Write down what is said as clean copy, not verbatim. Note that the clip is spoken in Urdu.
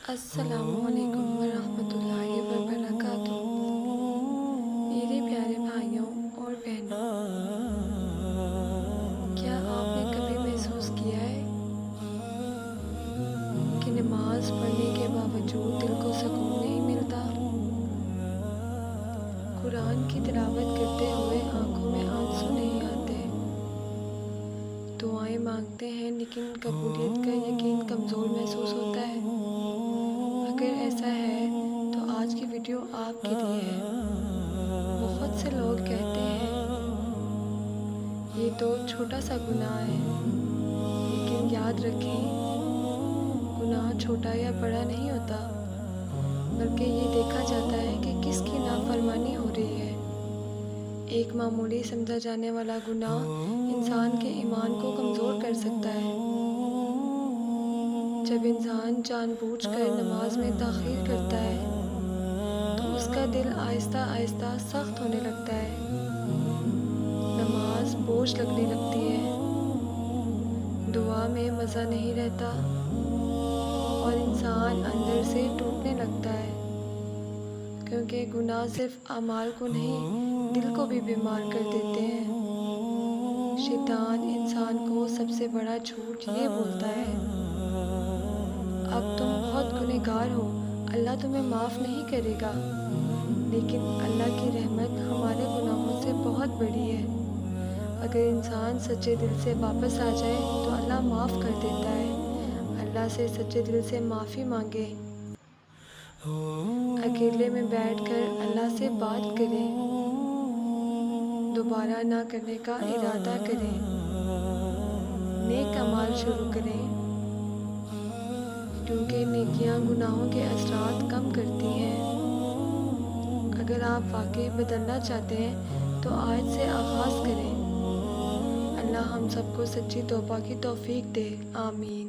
السلام علیکم ورحمۃ اللہ وبرکاتہ۔ میرے پیارے بھائیوں اور بہنوں، کیا آپ نے کبھی محسوس کیا ہے کہ نماز پڑھنے کے باوجود دل کو سکون نہیں ملتا؟ قرآن کی تلاوت کرتے ہوئے آنکھوں میں آنسو نہیں آتے، دعائیں مانگتے ہیں لیکن قبولیت کا یقین کمزور محسوس ہوتا ہے؟ اگر ایسا ہے تو آج کی ویڈیو آپ کے لیے ہے۔ بہت سے لوگ کہتے ہیں یہ تو چھوٹا سا گناہ ہے، لیکن یاد رکھیں گناہ چھوٹا یا بڑا نہیں ہوتا، بلکہ یہ دیکھا جاتا ہے کہ کس کی نافرمانی ہو رہی ہے۔ ایک معمولی سمجھا جانے والا گناہ انسان کے ایمان کو کمزور کر سکتا ہے۔ جب انسان جان بوجھ کر نماز میں تاخیر کرتا ہے تو اس کا دل آہستہ آہستہ سخت ہونے لگتا ہے، نماز بوجھ لگنے لگتی ہے، دعا میں مزہ نہیں رہتا اور انسان اندر سے ٹوٹنے لگتا ہے، کیونکہ گناہ صرف اعمال کو نہیں دل کو بھی بیمار کر دیتے ہیں۔ شیطان انسان کو سب سے بڑا جھوٹ یہ بولتا ہے، اب تم بہت گنہگار ہو، اللہ تمہیں معاف نہیں کرے گا، لیکن اللہ کی رحمت ہمارے گناہوں سے بہت بڑی ہے۔ اگر انسان سچے دل سے واپس آ جائے تو اللہ معاف کر دیتا ہے۔ اللہ سے سچے دل سے معافی مانگے، اکیلے میں بیٹھ کر اللہ سے بات کریں، دوبارہ نہ کرنے کا ارادہ کریں، نیک اعمال شروع کریں، کیونکہ نیکیاں گناہوں کے اثرات کم کرتی ہیں۔ اگر آپ واقعی بدلنا چاہتے ہیں تو آج سے آغاز کریں۔ اللہ ہم سب کو سچی توبہ کی توفیق دے، آمین۔